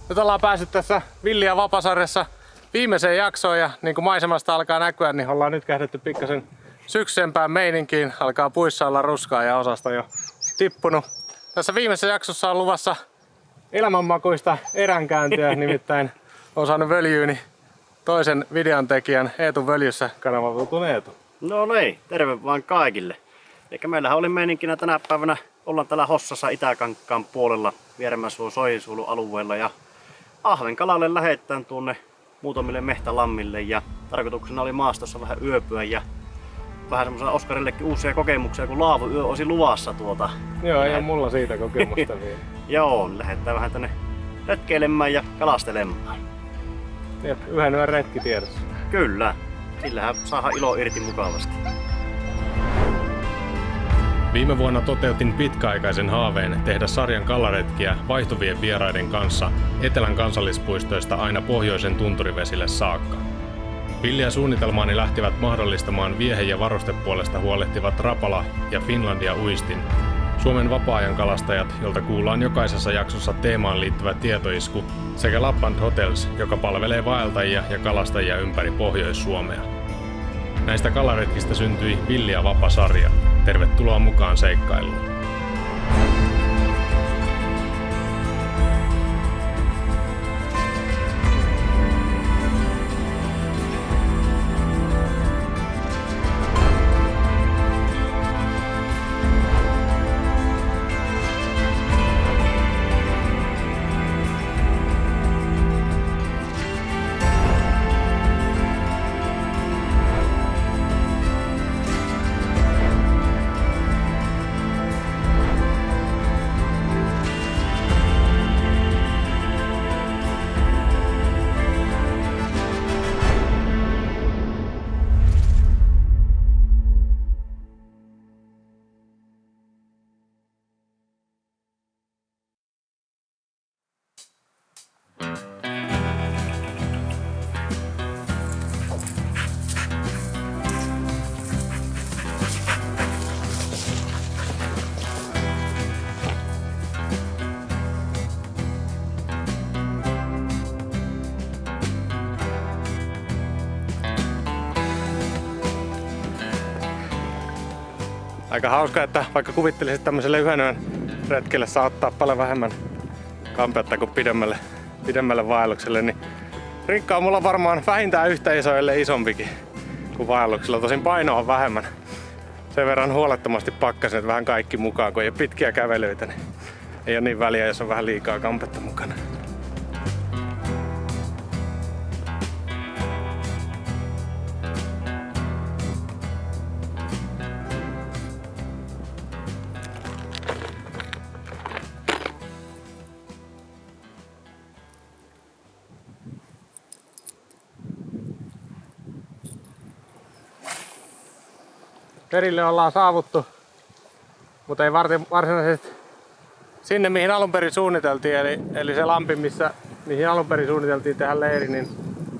Nyt ollaan päässyt tässä Villi ja Vapa-sarjassa viimeiseen jaksoon ja niin kuin maisemasta alkaa näkyä, niin ollaan nyt kähdetty pikkasen syksyempään meininkiin. Alkaa puissa olla ruskaa ja osasta jo tippunut. Tässä viimeisessä jaksossa on luvassa elämänmakuista eränkäyntiä, nimittäin on saanut völjyyni toisen videon tekijän Eetun Völjyssä -kanavan tutun Eetu. No niin, terve vaan kaikille. Eikä meillähän oli meininkinä tänä päivänä ollaan täällä Hossassa Itäkankaan puolella Vieremäsuon Soinsuulu-alueella ja ahvenkalalle lähettään tuonne muutamille mehtälammille ja tarkoituksena oli maastossa vähän yöpyä ja vähän semmoisena Oskarillekin uusia kokemuksia, kun laavuyö olisi luvassa tuota. Joo, ei ole mulla siitä kokemusta vielä. Joo, lähdetään vähän tänne retkeilemään ja kalastelemaan. Jep, yhden yön retki tiedossa. Kyllä, sillähän saadaan ilo irti mukavasti. Viime vuonna toteutin pitkäaikaisen haaveen tehdä sarjan kalaretkiä vaihtuvien vieraiden kanssa Etelän kansallispuistoista aina pohjoisen tunturivesille saakka. Villi ja suunnitelmaani lähtivät mahdollistamaan viehe- ja varustepuolesta huolehtivat Rapala ja Finlandia Uistin, Suomen vapaa-ajan kalastajat, jolta kuullaan jokaisessa jaksossa teemaan liittyvä tietoisku, sekä Lapland Hotels, joka palvelee vaeltajia ja kalastajia ympäri Pohjois-Suomea. Näistä kalaretkistä syntyi Villi ja Vapa-sarja. Tervetuloa mukaan seikkailuun. Aika hauska, että vaikka kuvittelisit tämmöiselle yhden yön retkelle saa ottaa paljon vähemmän kampetta kuin pidemmälle vaellukselle, niin rinkka on mulla varmaan vähintään yhtä iso, ellei isompikin kuin vaelluksella. Tosin paino on vähemmän. Sen verran huolettomasti pakkasin, että vähän kaikki mukaan, kun ei ole pitkiä kävelyitä, niin ei ole niin väliä, jos on vähän liikaa kampetta mukana. Perille ollaan saavuttu, mutta ei varsinaisesti sinne mihin alun perin suunniteltiin, eli se lampi mihin alun perin suunniteltiin tehdä leiri, niin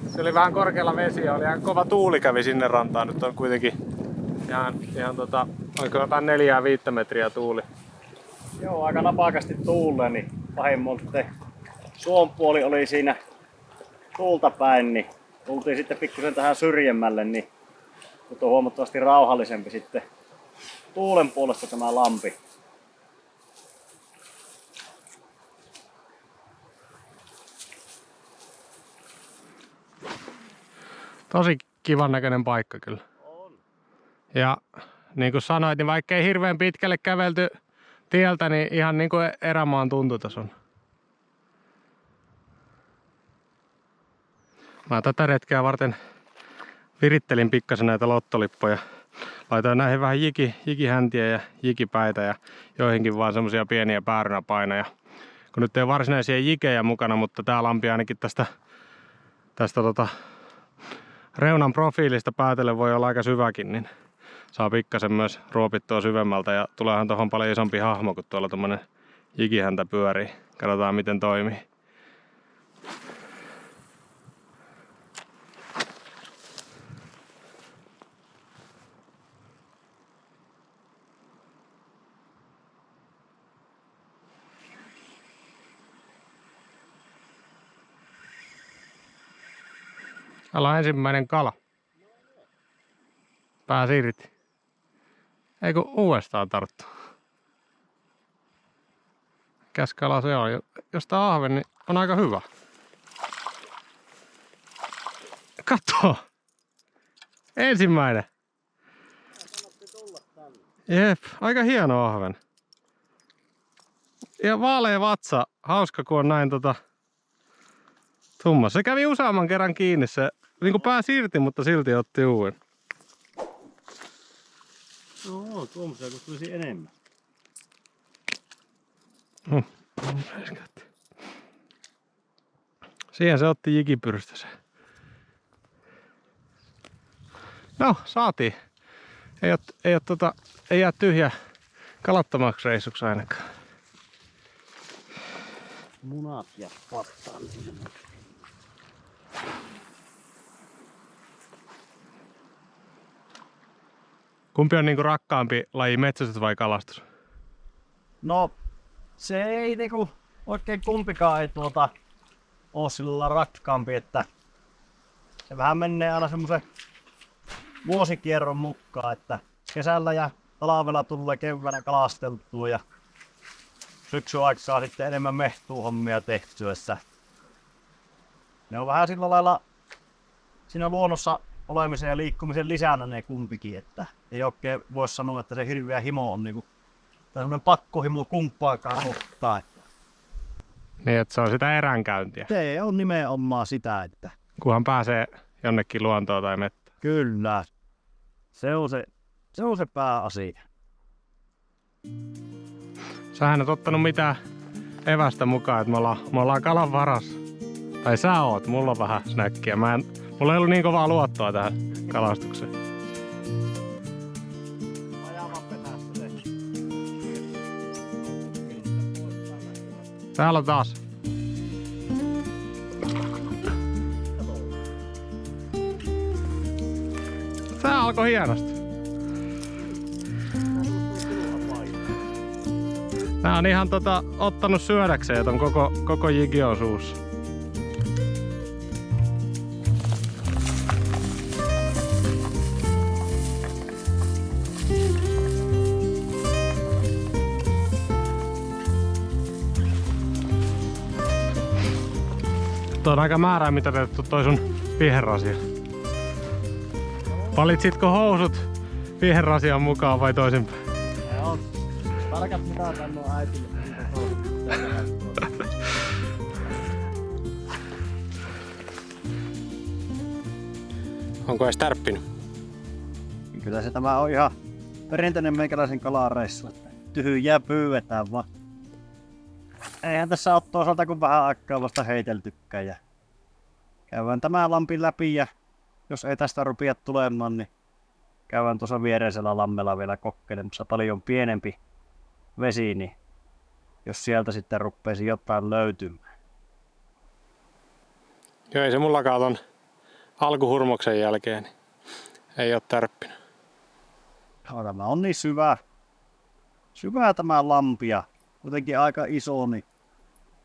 se oli vähän korkealla vesi ja oli ihan kova tuuli kävi sinne rantaan. Nyt on kuitenkin ihan oliko jotain 4-5 metriä tuuli. Joo, aika napakasti tuulee, niin pahimmoin sitten suon puoli oli siinä tuulta päin, niin tultiin sitten pikkusen tähän syrjemmälle, niin nyt on huomattavasti rauhallisempi sitten tuulen puolesta tämä lampi. Tosi kivan näköinen paikka kyllä. On. Ja niin kuin sanoit, niin vaikka ei hirveän pitkälle kävelty tieltä, niin ihan niin kuin erämaan tuntutas on. Mä tätä retkeä varten virittelin pikkasen näitä lottolippoja. Laitoin näihin vähän jikihäntiä ja jikipäitä ja joihinkin vaan semmosia pieniä päärynäpainoja. Kun nyt ei ole varsinaisia jikejä mukana, mutta tää lampi ainakin tästä reunan profiilista päätellen voi olla aika syväkin, niin saa pikkasen myös ruopittua syvemmältä ja tuleehan tohon paljon isompi hahmo, kun tuolla tommonen jikihäntä pyörii. Katsotaan miten toimii. Täällä on ensimmäinen kala. Pää irti. Ei kun uudestaan tarttu. Mikäs kala se on? Jos tää ahven, niin on aika hyvä. Katso! Ensimmäinen. Jep, aika hieno ahven. Ja vaalea vatsa. Hauska kun on näin tumma. Se kävi useamman kerran kiinni. Se niinku pääsi irti, mutta silti otti uuden. No, tuommoisia kun tulisi enemmän. Siihen se otti jikipyrstösen. No, saatiin. Ei jää tyhjä kalattomaksi reissuksi ainakaan. Munat ja pattaan. Kumpi on niinku rakkaampi laji, metsästys vai kalastus? No, se ei niinku oikein kumpikaan ei oo sillä lailla rakkaampi, että se vähän menee aina semmoisen vuosikierron mukaan, että kesällä ja talvella tulee keväänä kalasteltua ja syksyn aikaa sitten enemmän mehtuuhommia tehtyä. Ne on vähän sillä lailla siinä luonnossa olemisen ja liikkumisen lisänä ne kumpikin, että ei oikein voi sanoa, että se hirveä himo on niinku tämmönen pakkohimo kumppaakaan ottaa. Niin, että se on sitä eränkäyntiä. Se on nimenomaan sitä, että Kunhan pääsee jonnekin luontoon tai mettään. kyllä, se on se pääasia. Sähän et ottanut mitään evästä mukaan, että me ollaan kalan varassa. Tai sä oot, mulla on vähän snäkkiä. Mulla ei ollut niin kovaa luottoa tähän kalastukseen. Täällä on taas. Tää alkoi hienosti. Tää on ihan ottanut syödäkseen ton koko jigio suussa. Tuo on aika määräämitoitettu toi sun viherrasia. Valitsitko housut viherrasian mukaan vai toisinpäin? Se on tarkat mitä sanoo äitille. Onko edes tärppinyt? Kyllä se tämä on ihan perinteinen meikäläisen kalareissu. Tyhjää pyydetään vaan. Eihän tässä ole toisaalta kun vähän aikaa vasta heiteltykään. Ja käydään tämä lampi läpi ja jos ei tästä rupia tulemaan, niin käydään tuossa viereisellä lammella vielä kokeilemassa. Paljon pienempi vesi, niin jos sieltä sitten ruppeisi jotain löytymään. Joo, ei se mullakaan ton alkuhurmoksen jälkeen niin ei oo tärppinyt. No, tämä on niin syvää tämä lampi ja kuitenkin aika iso, niin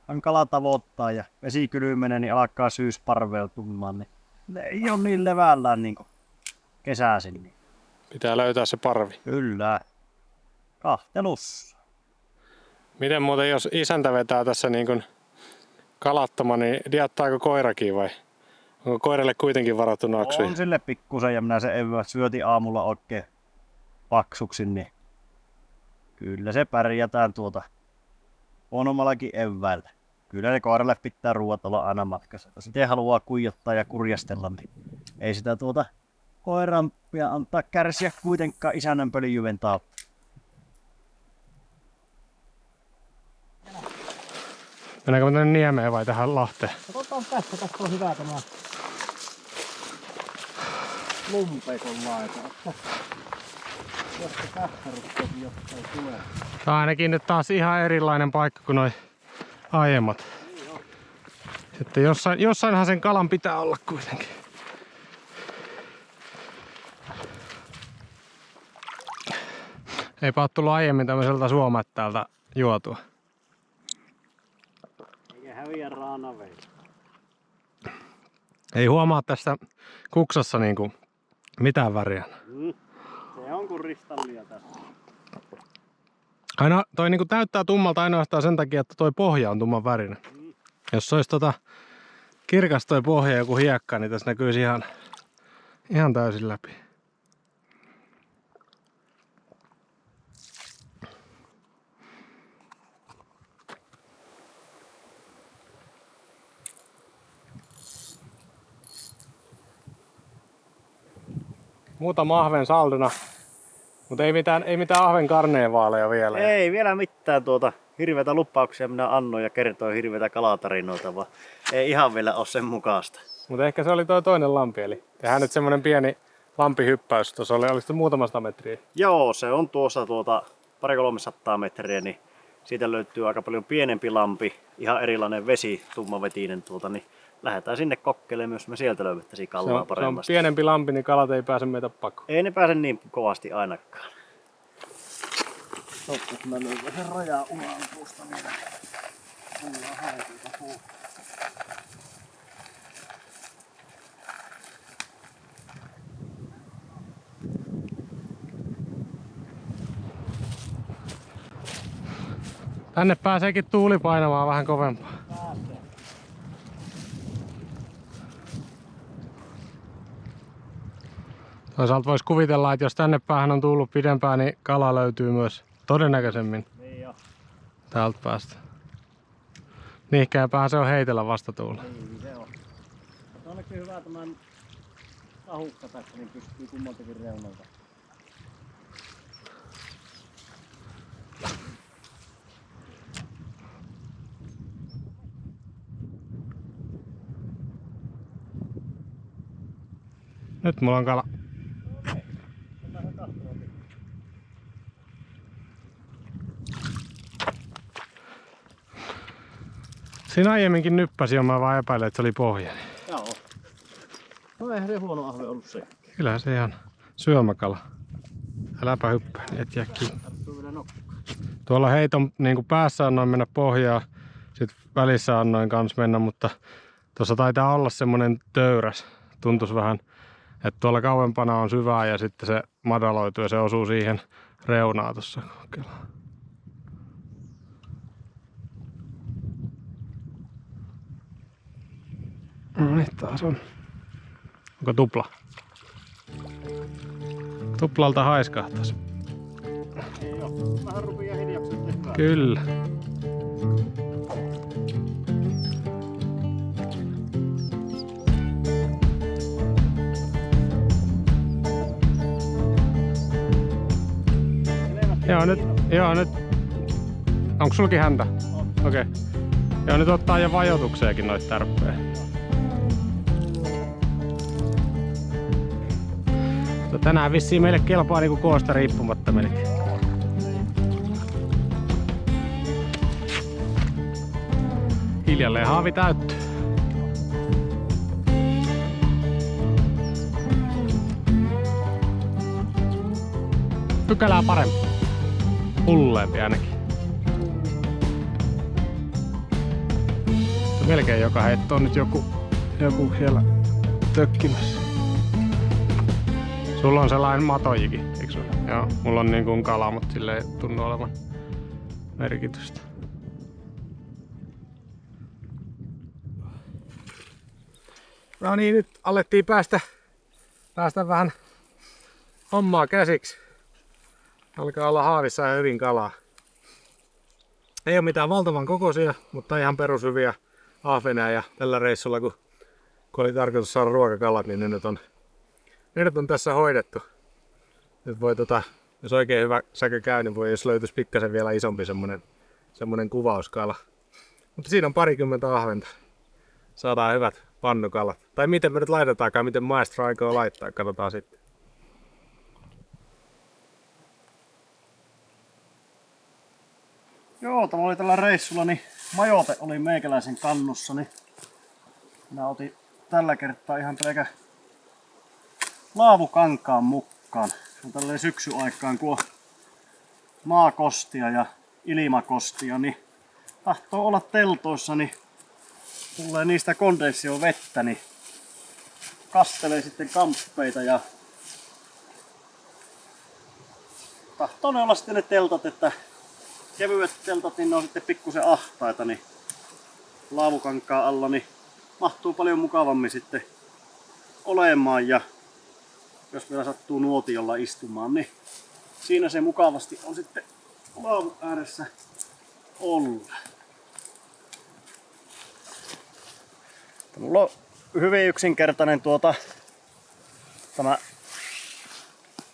hankala tavoittaa ja vesi kylmenee, niin alkaa syysparveutumaan. Niin ne ei ole niin levällään niin kuin kesäisin. Niin. Pitää löytää se parvi. Kyllä. Kahtelussa. Miten muuten jos isäntä vetää tässä niin kuin kalattoma, niin diattaako koirakin vai onko koiralle kuitenkin varattu naksuja? On sille pikkusen ja minä se evä syötin aamulla oikein paksuksi, niin kyllä se pärjätään huonommallakin eväällä. Kyllä ne koiralle pitää ruoat olla aina matkassa. Jos itse haluaa kuijottaa ja kurjastella, niin ei sitä koirampia antaa kärsiä kuitenkaan isännän pölyjyven tautta. Mennäänkö me tänne Niemeen vai tähän Lahteen? Katsotaan tässä on hyvä tämä lumpeikon laita. Jos se tässä rupesi jostain tulee. Tää on ainakin nyt taas ihan erilainen paikka kuin noi aiemmat. Että jossainhan sen kalan pitää olla kuitenkin. Eipä oo tullut aiemmin tämmöiseltä suomattäältä juotua. Eikä häviä raanaveita. Ei huomaa tästä kuksassa niinku mitään väriä. Se on kuin ristallia tässä. Aina toi niinku näyttää tummalta ainoastaan sen takia, että toi pohja on tumman värinen. Jos se olisi kirkas toi pohja joku hiekka, niin tässä näkyisi ihan täysin läpi. Muutama ahven saldona, mutta ei mitään ahven karneevaaleja vielä. Ei vielä mitään hirveitä lupauksia minä annoin ja kertoin hirveitä kalatarinoita, vaan ei ihan vielä ole sen mukaista. Mutta ehkä se oli toi toinen lampi, eli tehdään nyt semmonen pieni lampihyppäys. Tuossa oliko se muutamasta metriä? Joo, se on tuossa 200-300 metriä, niin siitä löytyy aika paljon pienempi lampi, ihan erilainen vesi, tummavetinen niin lähdetään sinne kokeilemaan, jos me sieltä löydettäisiin kalaa paremmasti. Se on pienempi lampi, niin kalat ei pääse meitä pakoon. Ei ne pääse niin kovasti ainakaan. Totta, mä löydän sen rajaa ulan puusta vielä. Tullaan haikuita puu. Tänne pääseekin tuuli painamaan vähän kovempaa. Toisaalta voisi kuvitella, että jos tänne päähän on tullut pidempään, niin kala löytyy myös todennäköisemmin täältä päästä. Niihkääpähän se on heitellä vastatuulla. Niin se on. Mutta onneksi hyvä tämän ahukka tässä, niin pystyy kummaltakin reunalta. Nyt mulla on kala. Siinä aiemminkin nyppäsi ja mä vaan epäilen, että se oli pohja. Joo. No eihän se huono ahve ollut se. Kyllähän se ihan syömäkala. Äläpä hyppää, niin et jää kiinni. Tuolla heiton niin päässä annoin mennä pohjaa, sit välissä annoin kans mennä, mutta tuossa taitaa olla semmonen töyräs. Tuntuisi vähän, että tuolla kauempana on syvää ja sitten se madaloituu ja se osuu siihen reunaan tuossa. No niin, taas on. Onko tupla? Tuplalta haiskahtas. Ei oo. Vähän rupeaa hiljakseen hyvää. Kyllä. Joo nyt. Onko sulki häntä? Okei. Okay. Joo, nyt ottaa jo vajotukseakin noita tärppejä. Tänään vissiin meille kelpaa niinku koosta riippumatta melkein. Hiljalleen haavi täyttyy. Pykälää parempi. Hulleempi ainakin. Melkein joka heitto on nyt joku siellä tökkimässä. Sulla on sellainen matojikin, eikö sulla? Joo, mulla on niin kuin kala, mutta sille ei tunnu olevan merkitystä. No niin, nyt alettiin päästä vähän hommaa käsiksi. Alkaa olla haavissa ja hyvin kalaa. Ei ole mitään valtavan kokoisia, mutta ihan perushyviä ahvenia ja tällä reissulla kun oli tarkoitus saada ruokakalat, niin ne nyt on tässä hoidettu. Nyt voi jos oikein hyvä säkö käy, niin voi jos löytyisi pikkasen vielä isompi semmonen kuvauskala. Mutta siinä on 20 ahventa. Saadaan hyvät pannukalat. Tai miten me nyt laitetaankaan, miten maestro aikoo laittaa, katsotaan sitten. Joo, tämä oli tällä reissulla, niin majoite oli meikäläisen kannussa, niin minä otin tällä kertaa ihan pelkä laavukankaan mukaan. Se on tälleen syksyaikaan, kun on maakostia ja ilmakostia, niin tahtoo olla teltoissa, niin tulee niistä kondensio vettä, niin kastelee sitten kamppeita ja tahtoo ne olla sitten ne teltat, että kevyet teltat niin ne on sitten pikkusen ahtaita, niin laavukankaan alla niin mahtuu paljon mukavammin sitten olemaan ja jos vielä sattuu nuotiolla istumaan, niin siinä se mukavasti on sitten laavun ääressä olla. Mulla on hyvin yksinkertainen tämä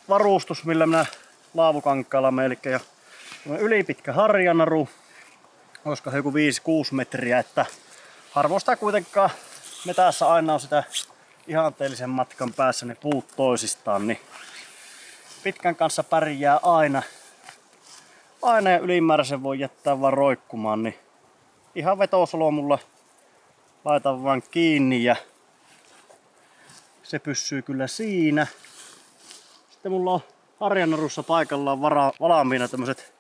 varustus, millä minä laavukankaalla menen, eli ylipitkä harjanaru, olisiko joku 5-6 metriä, että harvoin sitä kuitenkaan metässä aina on sitä ihanteellisen matkan päässä ne puut toisistaan, niin pitkän kanssa pärjää aina ja ylimääräisen voi jättää vaan roikkumaan, niin ihan vetosolomulla laitan vaan kiinni ja se pysyy kyllä siinä. Sitten mulla on harjanarussa paikallaan valmiina tämmöset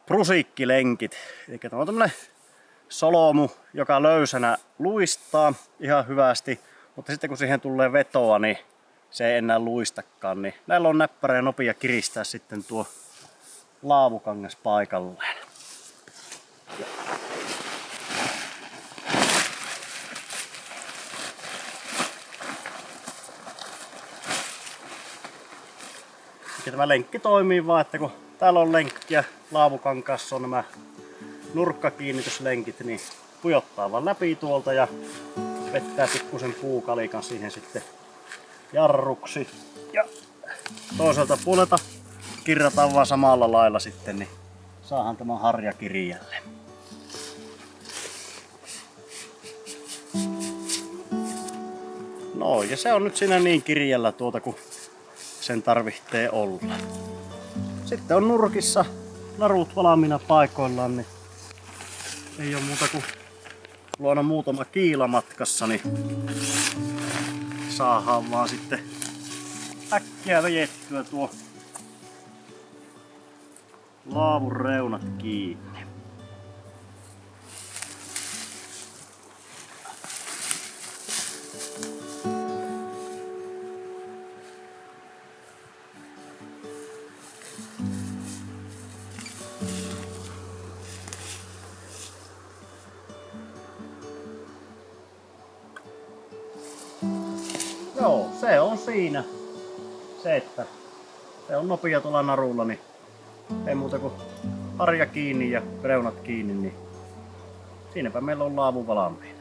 prusikkilenkit. Eli tämä on tämmönen solomu, joka löysänä luistaa ihan hyvästi, mutta sitten kun siihen tulee vetoa, niin se ei enää luistakaan. Niin näillä on näppärä ja nopea kiristää sitten tuo laavukangas paikalleen. Ja tämä lenkki toimii vaan, että kun täällä on lenkki ja laavukankaassa on nämä nurkkakiinnityslenkit, niin pujottaa vaan läpi tuolta ja vettää pikkusen puukalikan siihen sitten jarruksi. Ja toiselta puolelta kirrataan vaan samalla lailla sitten, niin saahan tämä harja kirjalle. No ja se on nyt siinä niin kirjalla kun sen tarvitsee olla. Sitten on nurkissa narut valmiina paikoillaan, niin ei ole muuta kuin luona muutama kiila matkassa, niin saadaan vaan sitten äkkiä vejettyä tuo laavun reunat kiinni. Joo, se on siinä. Se, että se on nopea tuolla narulla, niin ei muuta kuin harja kiinni ja reunat kiinni, niin siinäpä meillä on laavu valmiina.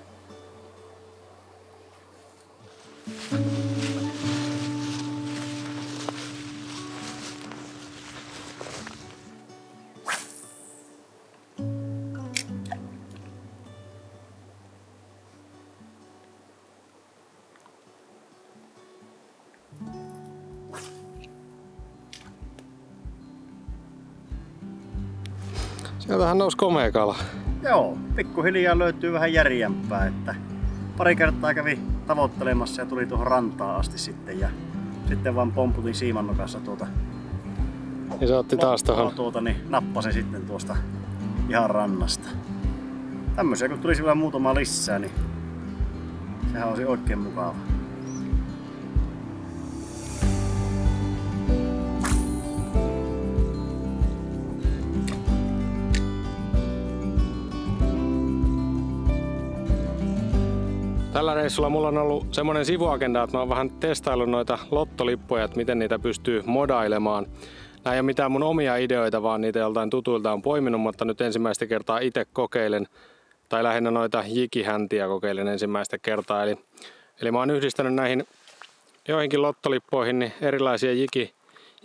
Sieltähän nousi komea kala. Joo, pikkuhiljaa löytyy vähän järjempää, että pari kertaa kävi tavoittelemassa ja tuli tuohon rantaan asti sitten ja sitten vaan pomputin siimannokassa Ja se otti taas tuohon. Niin nappasin sitten tuosta ihan rannasta. Tämmöisiä kun tulisi vielä muutama lisää, niin sehän olisi oikein mukava. Tällä reissulla mulla on ollut semmonen sivuagenda, että mä oon vähän testaillut noita lottolippuja, että miten niitä pystyy modailemaan. Nää ei ole mitään mun omia ideoita, vaan niitä joltain tutuilta on poiminut, mutta nyt ensimmäistä kertaa itse kokeilen, tai lähinnä noita jikihäntiä kokeilen ensimmäistä kertaa. Eli mä oon yhdistänyt näihin joihinkin lottolippuihin niin erilaisia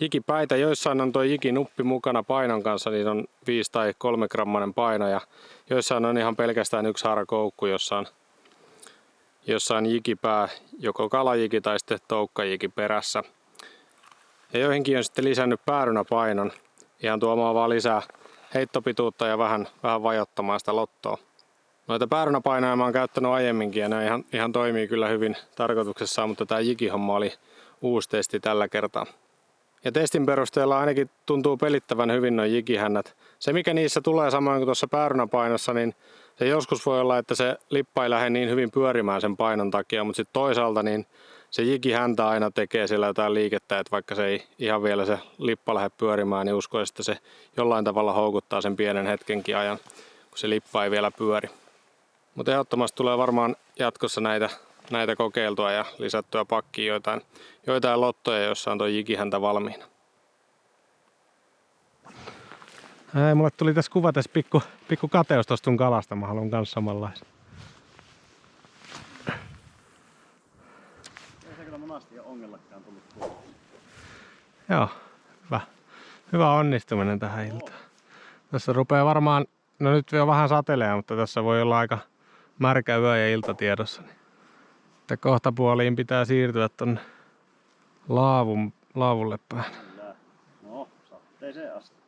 jikipäitä. Joissain on tuo jikinuppi mukana painon kanssa, niin on 5 tai 3 grammanen paino, ja joissain on ihan pelkästään yksi haarakoukku, jossa on jikipää, joko kalajiki tai sitten toukkajiki perässä. Ja joihinkin on sitten lisännyt päärynäpainon, ihan tuomaan vaan lisää heittopituutta ja vähän vajottamaan sitä lottoa. Noita päärynäpainoja mä oon käyttänyt aiemminkin ja ne ihan toimii kyllä hyvin tarkoituksessaan, mutta tää jikihomma oli uusi testi tällä kertaa. Ja testin perusteella ainakin tuntuu pelittävän hyvin nuo jikihännät. Se mikä niissä tulee samoin kuin tuossa päärynäpainossa, niin se joskus voi olla, että se lippa ei lähde niin hyvin pyörimään sen painon takia, mutta sitten toisaalta niin se jikihäntä aina tekee siellä jotain liikettä, että vaikka se ei ihan vielä se lippa lähde pyörimään, niin uskoisin, että se jollain tavalla houkuttaa sen pienen hetkenkin ajan, kun se lippa ei vielä pyöri. Mutta ehdottomasti tulee varmaan jatkossa näitä kokeiltua ja lisättyä pakkiin joitain lottoja, joissa on tuo jikihäntä valmiina. Mulle tuli tässä kuvatessa pikku kateus tosta sun kalasta, mä haluan kans samanlaisen. Ei se kyllä monasti ole ongellakaan tullut tuolla. Joo, hyvä onnistuminen tähän iltaan. Tässä rupeaa varmaan, no nyt vielä vähän satelee, mutta tässä voi olla aika märkä yö ja ilta tiedossa. Niin kohta puoliin pitää siirtyä tonne laavulle päin. Kyllä. No, sateeseen asti.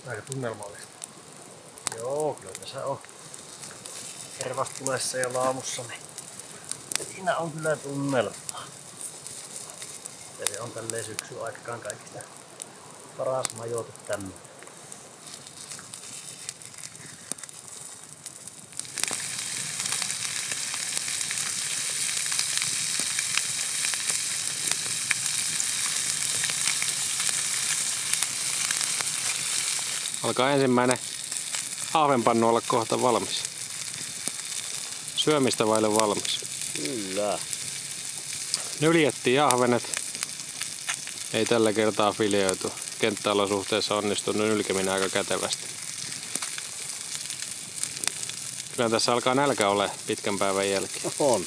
Aika tunnelmallista. Joo, kyllä tässä on tervastulessa ja laavussa, niin siinä on kyllä tunnelmaa. Ja se on tälleen syksyn aikaan kaikista paras majoitu tämmöinen. Alkaa ensimmäinen ahvenpannu olla kohta valmis. Syömistä vaille valmis. Kyllä. Nyljettiin ahvenet. Ei tällä kertaa filioitu. Kenttäolosuhteessa onnistunut nylkeminen aika kätevästi. Kyllä tässä alkaa nälkä ole pitkän päivän jälkeen. On.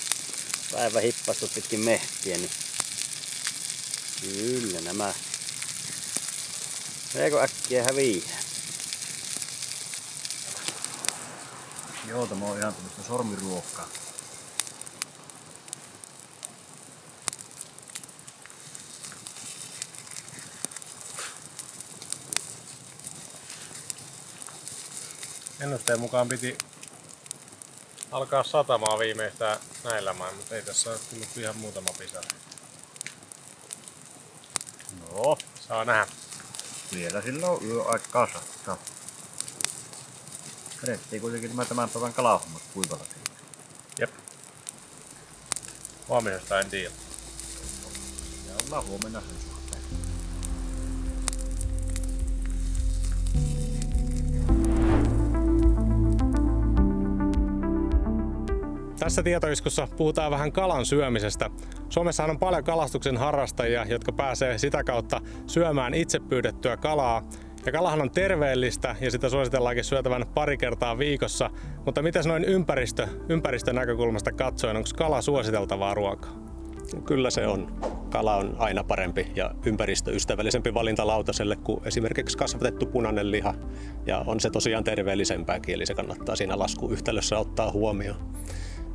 Päivä hippastu pitkin mehtiä, niin kyllä nämä. Eikö äkkiä häviää? Joo, tämä on ihan tämmöistä sormiruokkaa. Ennusteen mukaan piti alkaa satamaan viimeistään näillä main, mutta ei tässä ole tullut ihan muutama pisara. No, Saa nähdä. vielä silloin yöaikaa sattaa. Vedettiin kuitenkin tämän päivän kalahommat kuivalla siinä. Jep. Huomisesta en tiedä. Ja ollaan huomenna sen suhteen. Tässä tietoiskussa puhutaan vähän kalan syömisestä. Suomessahan on paljon kalastuksen harrastajia, jotka pääsee sitä kautta syömään itse pyydettyä kalaa. Ja kalahan on terveellistä ja sitä suositellaankin syötävän pari kertaa viikossa. Mutta mitäs noin ympäristön näkökulmasta katsoen, onko kala suositeltavaa ruokaa? Kyllä se on. Kala on aina parempi ja ympäristöystävällisempi valinta lautaselle kuin esimerkiksi kasvatettu punainen liha. Ja on se tosiaan terveellisempääkin, eli se kannattaa siinä laskuyhtälössä ottaa huomioon.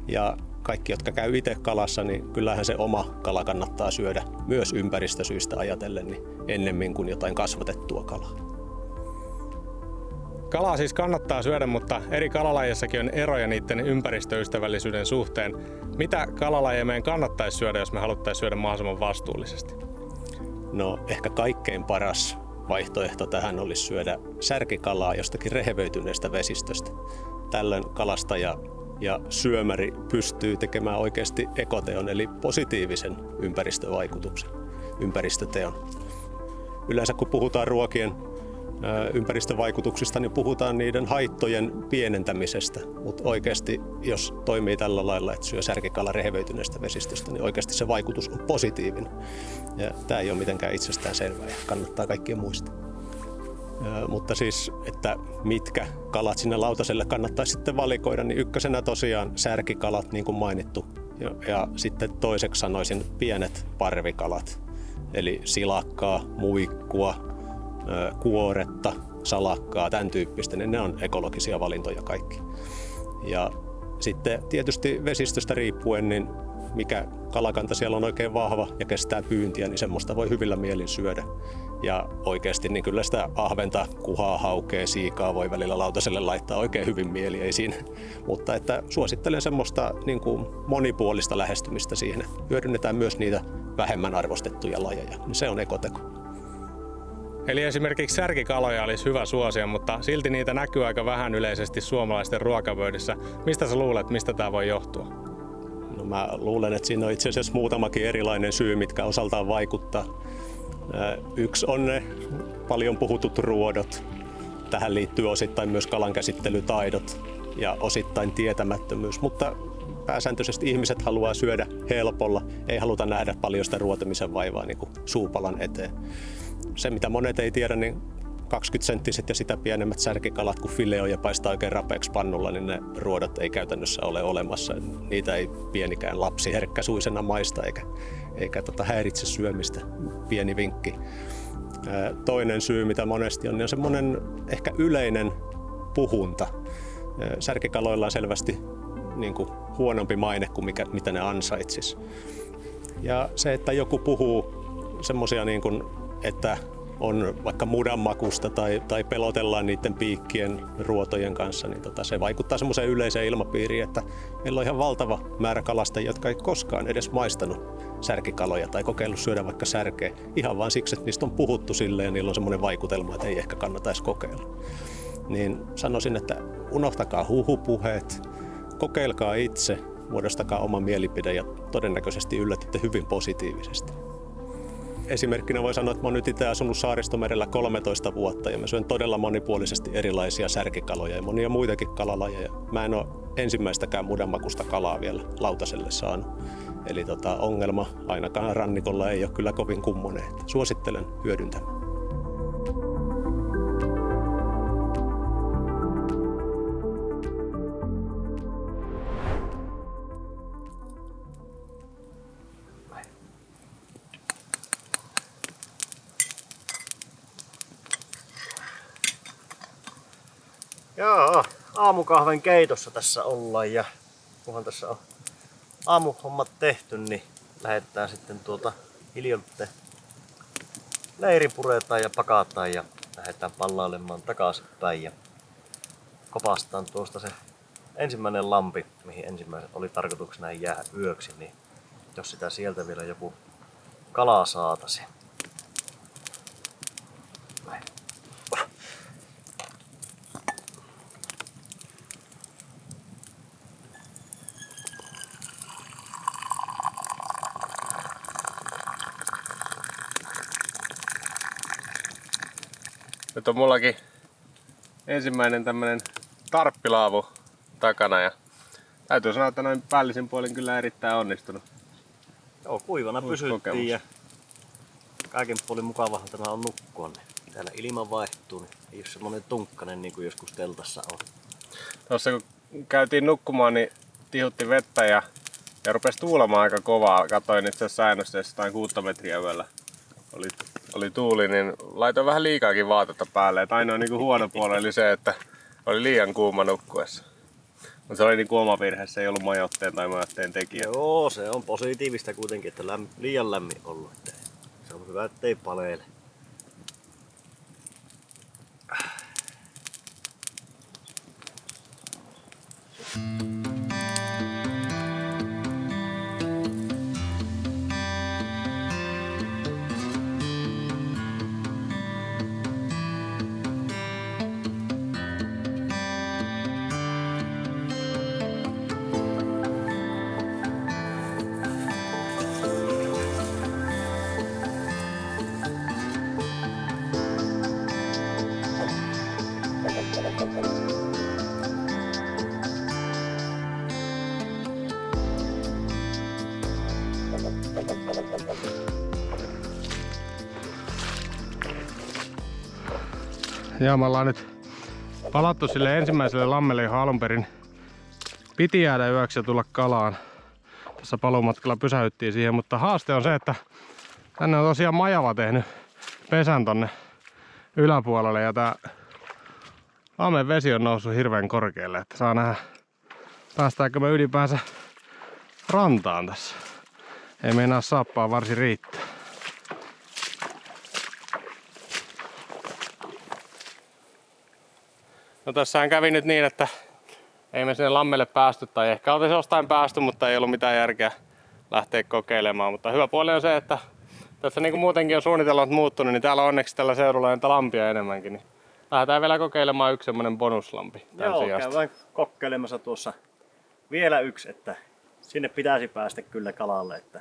Ja kaikki, jotka käy itse kalassa, niin kyllähän se oma kala kannattaa syödä myös ympäristösyistä ajatellen niin ennemmin kuin jotain kasvatettua kalaa. Kalaa siis kannattaa syödä, mutta eri kalalajissakin on eroja niiden ympäristöystävällisyyden suhteen. Mitä kalalajeja meidän kannattaisi syödä, jos me haluttaisiin syödä mahdollisimman vastuullisesti? No ehkä kaikkein paras vaihtoehto tähän olisi syödä särkikalaa jostakin rehevöityneestä vesistöstä. Tällöin kalastaja ja syömäri pystyy tekemään oikeasti ekoteon eli positiivisen ympäristövaikutuksen, ympäristöteon. Yleensä kun puhutaan ruokien ympäristövaikutuksista, niin puhutaan niiden haittojen pienentämisestä. Mutta oikeasti, jos toimii tällä lailla, että syö särkikala rehevöityneestä vesistöstä, niin oikeasti se vaikutus on positiivinen. Ja tämä ei ole mitenkään itsestään selvää ja kannattaa kaikkien muistaa. Mutta siis, että mitkä kalat sinne lautaselle kannattaisi sitten valikoida, niin ykkösenä tosiaan särkikalat, niin kuin mainittu. Ja sitten toiseksi sanoisin pienet parvikalat, eli silakkaa, muikkua, kuoretta, salakkaa, tämän tyyppistä, niin ne on ekologisia valintoja kaikki. Ja sitten tietysti vesistöstä riippuen, niin mikä kalakanta siellä on oikein vahva ja kestää pyyntiä, niin semmoista voi hyvillä mielin syödä. Ja oikeasti niin kyllä sitä ahventa, kuhaa, haukea, siikaa voi välillä lautaselle laittaa oikein hyvin mieli, ei siinä. Mutta että suosittelen semmoista niin kuin monipuolista lähestymistä siihen. Hyödynnetään myös niitä vähemmän arvostettuja lajeja, niin se on ekoteko. Eli esimerkiksi särkikaloja olisi hyvä suosia, mutta silti niitä näkyy aika vähän yleisesti suomalaisten ruokapöydissä. Mistä sä luulet, mistä tämä voi johtua? No mä luulen, että siinä on itse asiassa muutamakin erilainen syy, mitkä osaltaan vaikuttaa. Yksi on ne paljon puhutut ruodot. Tähän liittyy osittain myös kalankäsittelytaidot ja osittain tietämättömyys, mutta pääsääntöisesti ihmiset haluaa syödä helpolla. Ei haluta nähdä paljon sitä ruotamisen vaivaa niin kuin suupalan eteen. Se, mitä monet ei tiedä, niin 20-senttiset ja sitä pienemmät särkikalat, kun fileoi ja paistaa oikein rapeaksi pannulla, niin ne ruodot ei käytännössä ole olemassa. Niitä ei pienikään lapsi herkkäsuisena maista eikä häiritse syömistä. Pieni vinkki. Toinen syy, mitä monesti on, niin on semmoinen ehkä yleinen puhunta. Särkikaloilla on selvästi niin kuin huonompi maine kuin mitä ne ansaitsis. Ja se, että joku puhuu semmoisia niin kuin, että on vaikka mudanmakusta tai pelotellaan niiden piikkien ruotojen kanssa, niin se vaikuttaa semmoiseen yleiseen ilmapiiriin, että meillä on ihan valtava määrä kalastajia, jotka ei koskaan edes maistanut särkikaloja tai kokeillut syödä vaikka särkeä. Ihan vaan siksi, että niistä on puhuttu silleen ja niillä on semmoinen vaikutelma, että ei ehkä kannata edes kokeilla. Niin sanoisin, että unohtakaa huhupuheet, kokeilkaa itse, muodostakaa oma mielipide ja todennäköisesti yllätytte hyvin positiivisesti. Esimerkkinä voi sanoa, että mä oon nyt itse asunut Saaristomerellä 13 vuotta ja mä syön todella monipuolisesti erilaisia särkikaloja ja monia muitakin kalalajeja. Mä en ole ensimmäistäkään mudanmakusta kalaa vielä lautaselle saanut. Eli ongelma ainakaan rannikolla ei ole kyllä kovin kummonen. Suosittelen hyödyntämään. Joo, aamukahven keitossa tässä ollaan ja kunhan tässä on aamuhommat tehty, niin lähdetään sitten hiljalleen leiri puretaan ja pakataan ja lähdetään pallailemaan takaisinpäin ja kopastaan tuosta se ensimmäinen lampi, mihin ensimmäiset oli tarkoituksena jäädä yöksi, niin jos sitä sieltä vielä joku kala saatasi. Nyt on mullakin ensimmäinen tämmönen tarppilaavu takana ja täytyy sanoa, että noin päällisin puolin kyllä erittäin onnistunut. Joo, kuivana pysyttiin ja kaiken puolin mukavahan tämä on nukkua. Niin täällä ilma vaihtuu, niin ei ole semmonen tunkkanen niin kuin joskus teltassa on. Tuossa kun käytiin nukkumaan, niin tihutti vettä ja rupesi tuulemaan aika kovaa. Katoin itse asiassa säännösteessä 6 metriä yöllä. Oli tuuli, niin laitoin vähän liikaakin vaatetta päälle. Et ainoa niin huono puoli oli se, että oli liian kuuma nukkuessa. Mutta se oli niin oma virhe, se ei ollut majoitteen tai majoitteen tekijä. Joo, se on positiivista kuitenkin, että liian lämmin ollut. Se on hyvä, ettei paleile. Ja me ollaan nyt palattu sille ensimmäiselle lammelle, johon alun perin piti jäädä yöksi ja tulla kalaan. Tässä paluumatkalla pysähyttiin siihen, mutta haaste on se, että tänne on tosiaan Majava tehnyt pesän tonne yläpuolelle ja tää Lammen vesi on noussut hirveän korkealle, että saa nähdä päästäänkö me ylipäänsä rantaan tässä. Ei meinaa saappaa varsin riittää. No tässähän kävi nyt niin, että ei me sinne lammelle päästy, tai ehkä oltaisiin jostain päästy, mutta ei ollut mitään järkeä lähteä kokeilemaan. Mutta hyvä puoli on se, että tässä niin kuin muutenkin on suunnitelmat muuttunut, niin täällä on onneksi tällä seudulla näitä lampia enemmänkin. Niin lähdetään vielä kokeilemaan yksi semmonen bonuslampi. Joo, käydään kokeilemassa tuossa vielä yksi, että sinne pitäisi päästä kyllä kalalle. Että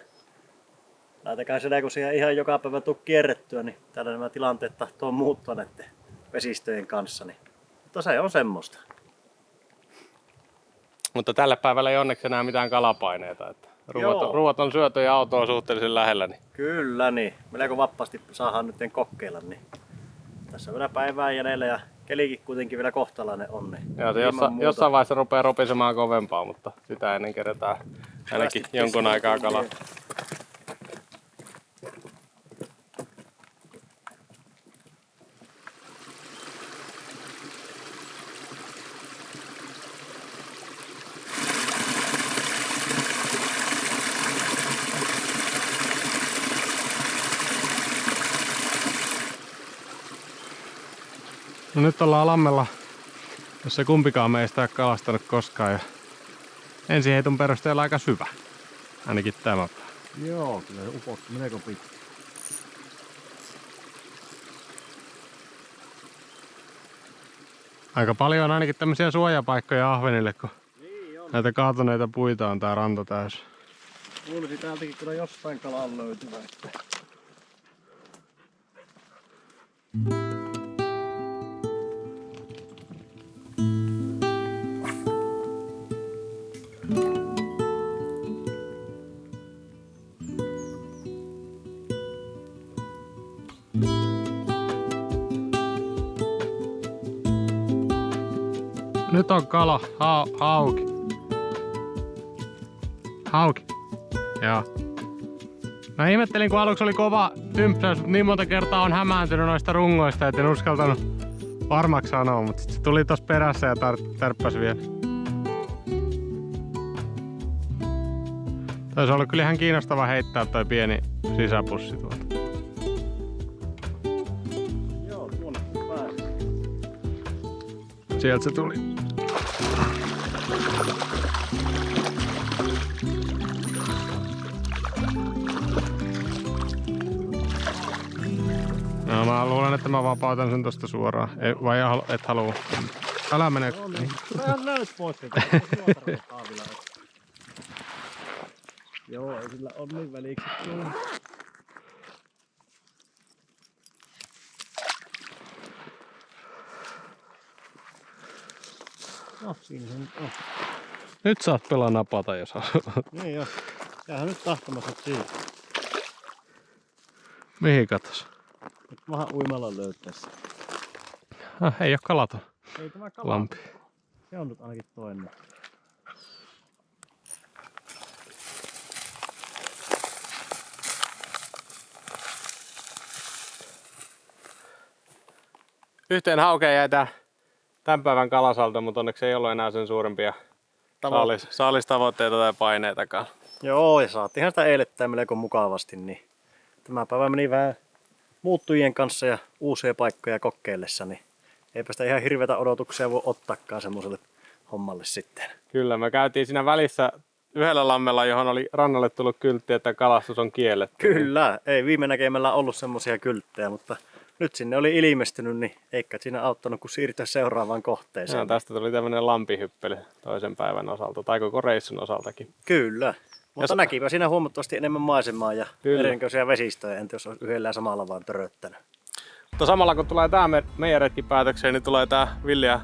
laitakaa sitä, kun siihen ihan joka päivä tuu kierrettyä, niin täällä nämä tilanteet tahtoo muuttua näiden vesistöjen kanssa. Niin. Mutta se on semmoista. Mutta tällä päivällä ei onneksi enää mitään kalapaineita. Että ruuat on syöty ja auto on suhteellisen lähellä. Niin. Kyllä niin. Melko vapaasti saadaan nyt kokeilla. Niin. Tässä on vielä päivää jäljellä ja kelikin kuitenkin vielä kohtalainen on. Niin joo, se jossain vaiheessa rupeaa ropisemaan kovempaa, mutta sitä ennen kerätään ainakin jonkun aikaa kalaa. No nyt ollaan lammella, jossa kumpikaan meistä ei ole kalastanut koskaan. Ja ensiheiton perusteella aika syvä. Ainakin tämä päivä. Joo, kyllä se upotti melko pitkä. Aika paljon on ainakin tämmöisiä suojapaikkoja ahvenille, kun näitä kaatuneita puita on tää ranta täysin. Luulisi täältäkin kyllä jostain kalaa löytyvä. Nyt on kala, hauki. Hauki. Joo. Mä ihmettelin, kun aluksi oli kova tympsäys, mutta niin monta kertaa on hämääntynyt noista rungoista, et en uskaltanut varmaksi sanoa, mutta sit se tuli tossa perässä ja tärppäsi vielä. Olisi ollut kyllä ihan kiinnostava heittää toi pieni sisäpussi tuolta. Joo, tuonne kun pääsi. Sieltä se tuli. No mä luulen, että mä vapautan sen tosta suoraan. Vai et halua? Älä mene. Vähän näyt pois sieltä. Joo, ei sillä ole niin väliksi. No, siinä se nyt on. Nyt saat pelaa napata, jos haluat. Niin joo. Sehän nyt tahtomassa siitä. Mihin katos? Nyt vähän uimalla löytäisi. Ei oo kalaton. Ei tämä kala. Lampi. Se on nyt ainakin toinen. Yhteen haukeen jäi tämän päivän kalasalta, mutta onneksi ei ollut enää sen suurempia saalistavoitteita tai paineitakaan. Joo, ja saatiinhan sitä eilettää melko mukavasti, niin tämä päivä meni vähän muuttujien kanssa ja uusia paikkoja kokeillessa, niin eipä sitä ihan hirveätä odotuksia voi ottaakaan semmoiselle hommalle sitten. Kyllä, me käytiin siinä välissä yhdellä lammella, johon oli rannalle tullut kyltti, että kalastus on kielletty. Kyllä, ei viime näkemällä ollut semmoisia kylttejä, mutta nyt sinne oli ilmestynyt, niin eikä siinä auttanut kuin siirtyä seuraavaan kohteeseen. No, tästä tuli tämmönen lampihyppely toisen päivän osalta, tai koko reissun osaltakin. Kyllä, mutta näkipä siinä huomattavasti enemmän maisemaa ja erinäköisiä vesistöjä, entä jos olisi yhdellä samalla vaan töröttänyt. Mutta samalla kun tulee tää meidän retki päätökseen, niin tulee tää Villi ja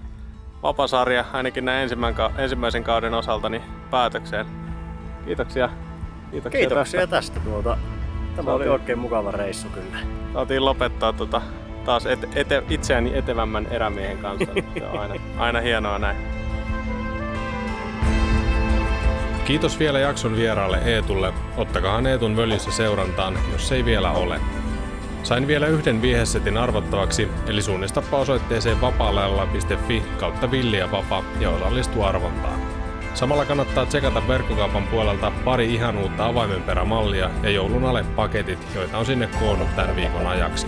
Vapasarja ainakin näin ensimmäisen kauden osalta niin päätökseen. Kiitoksia. Kiitoksia tästä. Tämä oli oikein mukava reissu kyllä. Saatiin lopettaa taas itseäni etevämmän erämiehen kanssa. Se on aina hienoa näin. Kiitos vielä jakson vieraalle Eetulle. Ottakahan Eetun Völjyssä seurantaan, jos ei vielä ole. Sain vielä yhden viehesetin arvottavaksi, eli suunnistapa osoitteeseen vapaalailla.fi/Villi ja Vapa ja osallistu arvontaan. Samalla kannattaa tsekata verkkokaupan puolelta pari ihan uutta avaimenperämallia ja joulun alle paketit, joita on sinne koonnut tämän viikon ajaksi.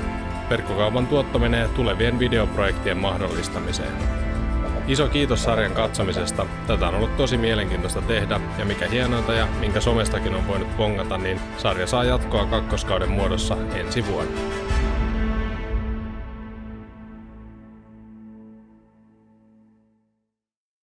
Verkkokaupan tuotto menee tulevien videoprojektien mahdollistamiseen. Iso kiitos sarjan katsomisesta. Tätä on ollut tosi mielenkiintoista tehdä, ja mikä hienointa ja minkä somestakin on voinut bongata, niin sarja saa jatkoa kakkoskauden muodossa ensi vuonna.